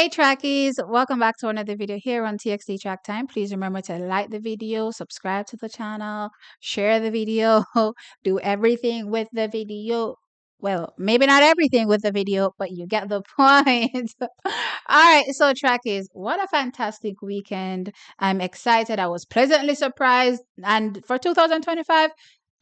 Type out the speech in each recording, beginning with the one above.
Hey trackies, welcome back to another video here on TXT Track Time. Please remember to like the video, subscribe to the channel, share the video, do everything with the video. Well, maybe not everything with the video, but you get the point. All right, so trackies, what a fantastic weekend. I'm excited. I was pleasantly surprised. And for 2025,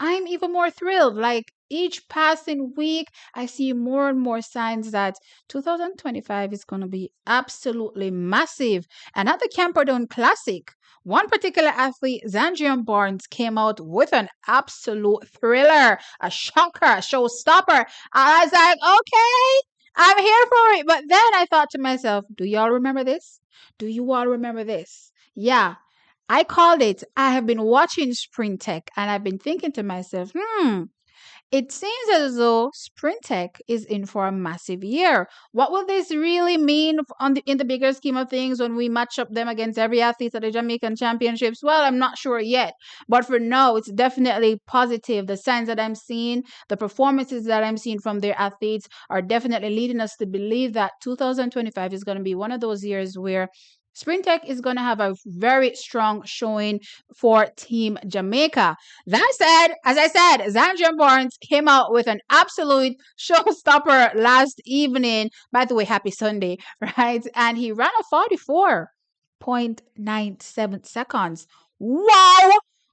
I'm even more thrilled. Like each passing week, I see more and more signs that 2025 is going to be absolutely massive. And at the Camperdown Classic, one particular athlete, Zandrian Barnes, came out with an absolute thriller, a shocker, a showstopper. I was like, okay, I'm here for it. But then I thought to myself, do y'all remember this? Do you all remember this? Yeah, I called it. I have been watching Sprint Tech and I've been thinking to myself, it seems as though Sprint Tech is in for a massive year. What will this really mean in the bigger scheme of things when we match up them against every athlete at the Jamaican Championships? Well, I'm not sure yet. But for now, it's definitely positive. The signs that I'm seeing, the performances that I'm seeing from their athletes are definitely leading us to believe that 2025 is going to be one of those years where Sprint Tech is going to have a very strong showing for Team Jamaica. That said, as I said, Zandrian Barnes came out with an absolute showstopper last evening. By the way, happy Sunday, right? And he ran a 44.97 seconds. Wow!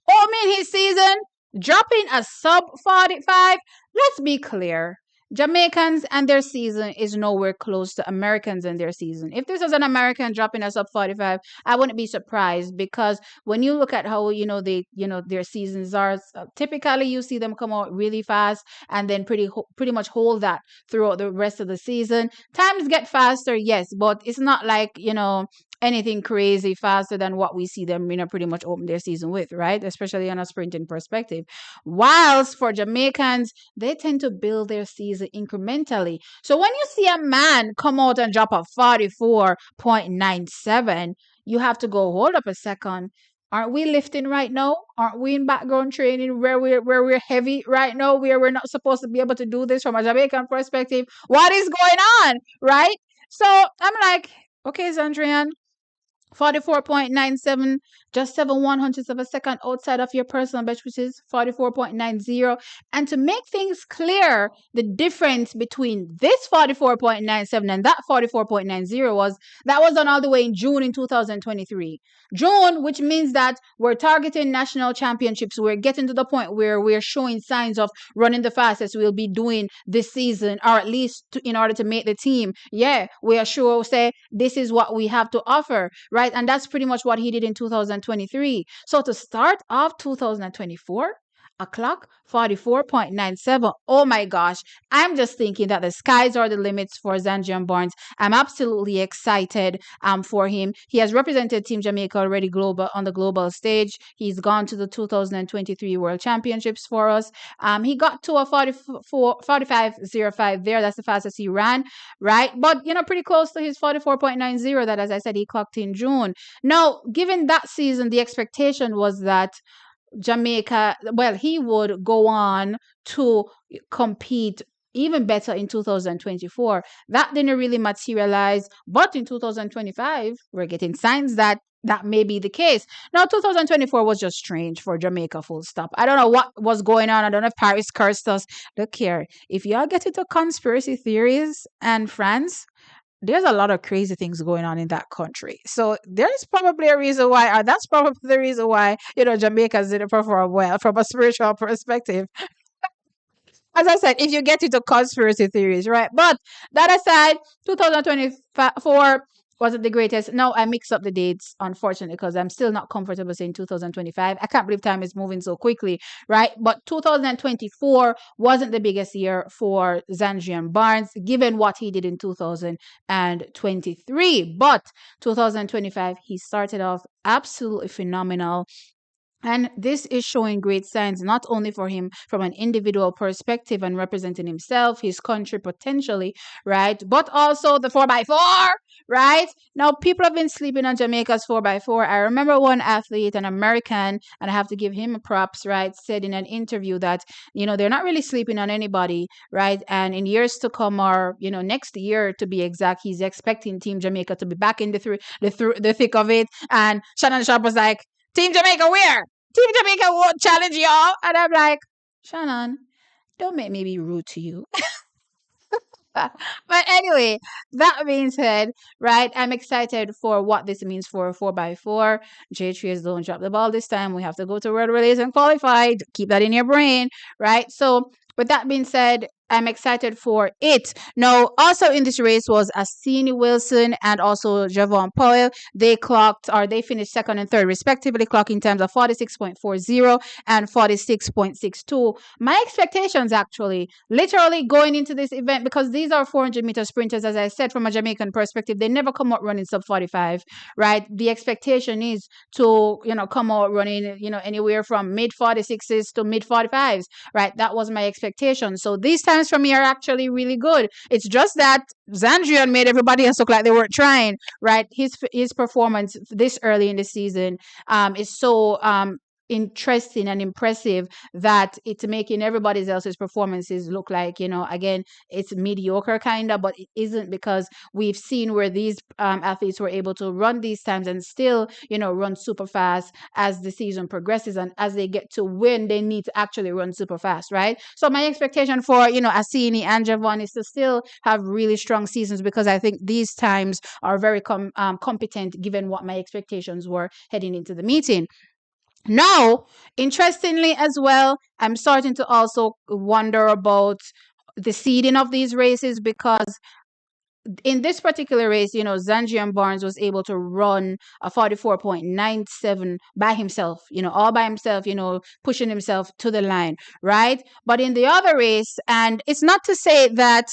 Opening his season, dropping a sub 45. Let's be clear. Jamaicans and their season is nowhere close to Americans and their season. If this was an American dropping a sub 45, I wouldn't be surprised because when you look at how their seasons are, typically you see them come out really fast and then pretty much hold that throughout the rest of the season. Times get faster, yes, but it's not like anything crazy faster than what we see them pretty much open their season with, right? Especially on a sprinting perspective. Whilst for Jamaicans, they tend to build their season incrementally. So when you see a man come out and drop a 44.97, you have to go, hold up a second. Aren't we lifting right now? Aren't we in background training where we're heavy right now, where we're not supposed to be able to do this from a Jamaican perspective? What is going on, right? So I'm like, okay, Zandrian, 44.97, just 7/100ths of a second outside of your personal best, which is 44.90. And to make things clear, the difference between this 44.97 and that 44.90 was done all the way in June in 2023. June, which means that we're targeting national championships. We're getting to the point where we're showing signs of running the fastest we'll be doing this season, or at least in order to make the team. Yeah, we are sure say this is what we have to offer, right? And that's pretty much what he did in 2023. So to start off 2024, a clock 44.97. Oh my gosh. I'm just thinking that the skies are the limits for Zandrian Barnes. I'm absolutely excited for him. He has represented Team Jamaica already on the global stage. He's gone to the 2023 World Championships for us. He got to a 45.05 there. That's the fastest he ran, right? But pretty close to his 44.90 that, as I said, he clocked in June. Now, given that season, the expectation was that Jamaica, well, he would go on to compete even better in 2024. That didn't really materialize, but in 2025, we're getting signs that may be the case. Now, 2024 was just strange for Jamaica, full stop. I don't know what was going on. I don't know if Paris cursed us. Look here, if y'all get into conspiracy theories and France, there's a lot of crazy things going on in that country. So there's probably a reason why, or that's probably the reason wwhy, Jamaica didn't perform well from a spiritual perspective. As I said, if you get into conspiracy theories, right? But that aside, 2024 wasn't the greatest. No, I mixed up the dates, unfortunately, because I'm still not comfortable saying 2025. I can't believe time is moving so quickly, right? But 2024 wasn't the biggest year for Zandrian Barnes, given what he did in 2023. But 2025, he started off absolutely phenomenal. And this is showing great signs, not only for him from an individual perspective and representing himself, his country potentially, right? But also the 4x4, right? Now, people have been sleeping on Jamaica's 4x4. I remember one athlete, an American, and I have to give him props, right, said in an interview that, they're not really sleeping on anybody, right? And in years to come, or, next year to be exact, he's expecting Team Jamaica to be back in the thick of it. And Shannon Sharp was like, Team Jamaica, where? Team Jamaica won't challenge y'all. And I'm like, Shannon, don't make me be rude to you. But anyway, that being said, right, I'm excited for what this means for 4x4. J3s don't drop the ball this time. We have to go to World Relays and qualify. Keep that in your brain, right? So, with that being said, I'm excited for it. Now, also in this race was Assini Wilson and also Javon Powell. They finished second and third respectively, clocking times of 46.40 and 46.62. My expectations actually, literally going into this event, because these are 400-meter sprinters, as I said, from a Jamaican perspective, they never come out running sub 45, right? The expectation is to, come out running, anywhere from mid 46s to mid 45s, right? That was my expectation. So these times for me are actually really good. It's just that Zandrian made everybody else look like they weren't trying, right? His performance this early in the season is so interesting and impressive that it's making everybody else's performances look like, again, it's mediocre kind of, but it isn't, because we've seen where these athletes were able to run these times and still, run super fast as the season progresses, and as they get to win, they need to actually run super fast, right? So my expectation for, Assini and Javon is to still have really strong seasons, because I think these times are very competent given what my expectations were heading into the meeting. Now, interestingly as well, I'm starting to also wonder about the seeding of these races, because in this particular race, Zandrian Barnes was able to run a 44.97 by himself, all by himself, pushing himself to the line, right? But in the other race, and it's not to say that,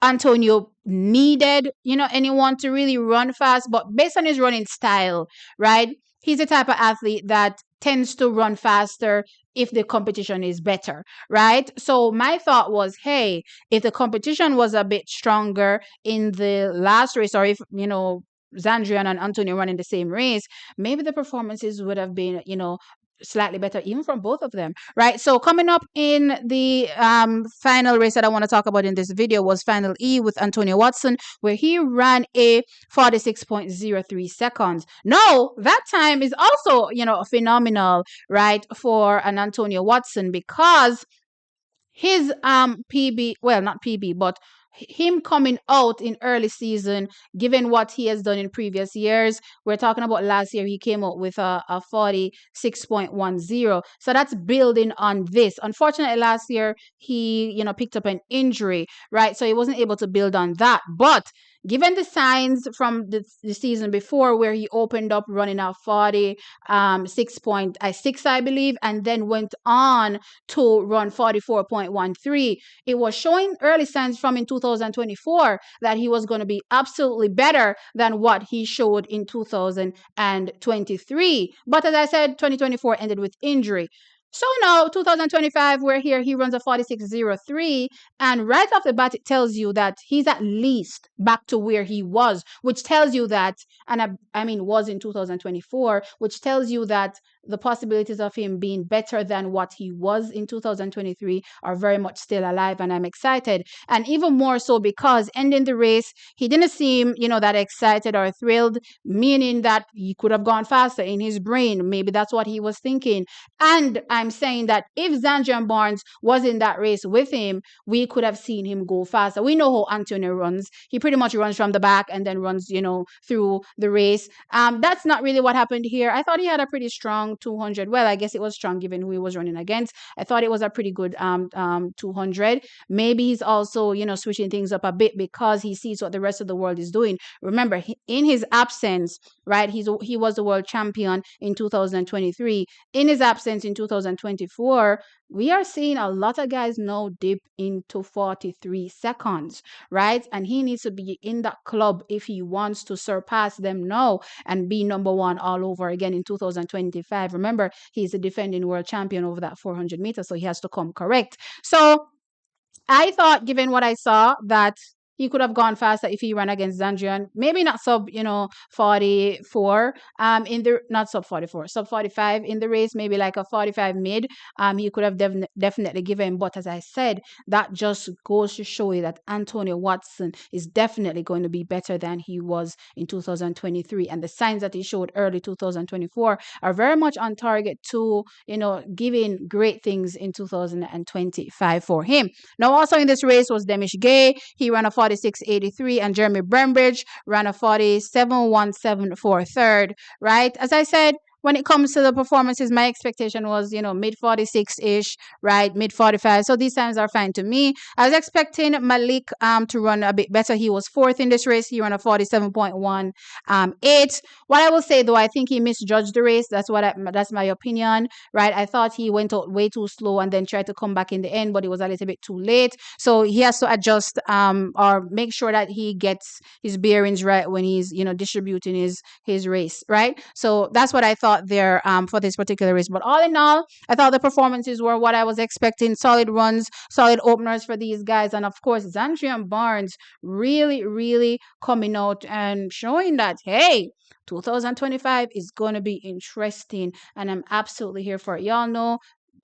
Antonio needed, anyone to really run fast, but based on his running style, right? He's the type of athlete that tends to run faster if the competition is better, right? So my thought was, hey, if the competition was a bit stronger in the last race, or if, Zandrian and Antonio running the same race, maybe the performances would have been, slightly better even from both of them, right? So coming up in the final race that I want to talk about in this video was final E with Antonio Watson, where he ran a 46.03 seconds. No, that time is also, phenomenal, right, for an Antonio Watson, because his PB, well, not PB, but him coming out in early season, given what he has done in previous years. We're talking about last year, he came out with a 46.10. So that's building on this. Unfortunately, last year he, picked up an injury, right? So he wasn't able to build on that. But given the signs from the season before, where he opened up running a 46.6, I believe, and then went on to run 44.13, it was showing early signs from in 2024 that he was going to be absolutely better than what he showed in 2023. But as I said, 2024 ended with injury. So now, 2025, we're here. He runs a 46.03, and right off the bat, it tells you that he's at least back to where he was, which tells you that, and I mean, was in 2024, which tells you that the possibilities of him being better than what he was in 2023 are very much still alive, and I'm excited. And even more so because ending the race, he didn't seem, that excited or thrilled, meaning that he could have gone faster in his brain. Maybe that's what he was thinking. And I'm saying that if Zandrian Barnes was in that race with him, we could have seen him go faster. We know how Antonio runs. He pretty much runs from the back and then runs, through the race. That's not really what happened here. I thought he had a pretty strong 200. Well, I guess it was strong given who he was running against. I thought it was a pretty good 200. Maybe he's also, switching things up a bit because he sees what the rest of the world is doing. Remember, in his absence, right, he was the world champion in 2023. In his absence in 2024, we are seeing a lot of guys now dip into 43 seconds, right? And he needs to be in that club if he wants to surpass them now and be number one all over again in 2025. Remember, he's the defending world champion over that 400 meters, so he has to come correct. So I thought, given what I saw, that He could have gone faster if he ran against Zandrian. Maybe not sub, 44. In the not sub 44, sub 45 in the race. Maybe like a 45 mid. He could have definitely given. But as I said, that just goes to show you that Antonio Watson is definitely going to be better than he was in 2023, and the signs that he showed early 2024 are very much on target to giving great things in 2025 for him. Now, also in this race was Demish Gay. He ran a 46.83, and Jeremy Brembridge ran a 47.17 for third, right? As I said, when it comes to the performances, my expectation was, mid 46 ish, right? Mid 45. So these times are fine to me. I was expecting Malik to run a bit better. He was fourth in this race. He ran a 47.18. What I will say though, I think he misjudged the race. That's my opinion, right? I thought he went out way too slow and then tried to come back in the end, but it was a little bit too late. So he has to adjust or make sure that he gets his bearings right when he's distributing his race, right? So that's what I thought there for this particular race. But all in all, I thought the performances were what I was expecting. Solid runs, solid openers for these guys, and of course Zandrian Barnes really, really coming out and showing that, hey, 2025 is going to be interesting, and I'm absolutely here for it. Y'all know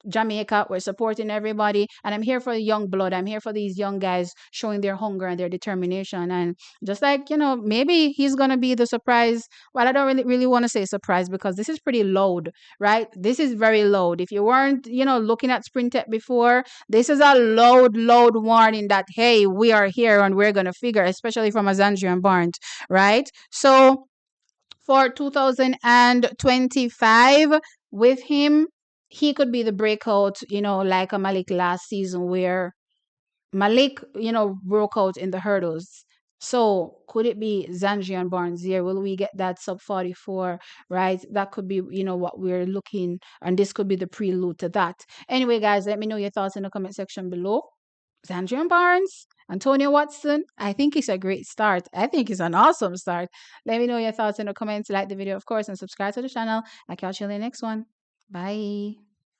Jamaica, we're supporting everybody, and I'm here for the young blood. I'm here for these young guys showing their hunger and their determination. And just like, maybe he's gonna be the surprise. Well, I don't really want to say surprise because this is pretty loud, right? This is very loud. If you weren't, looking at Sprint Tech before, this is a loud warning that hey, we are here and we're gonna figure, especially from a Zandrian Barnes, right? So for 2025 with him, he could be the breakout, like a Malik last season where Malik, broke out in the hurdles. So could it be Zandrian Barnes here? Will we get that sub 44, right? That could be, what we're looking, and this could be the prelude to that. Anyway, guys, let me know your thoughts in the comment section below. Zandrian Barnes, Antonio Watson, I think it's a great start. I think it's an awesome start. Let me know your thoughts in the comments. Like the video, of course, and subscribe to the channel. I'll catch you in the next one. Bye.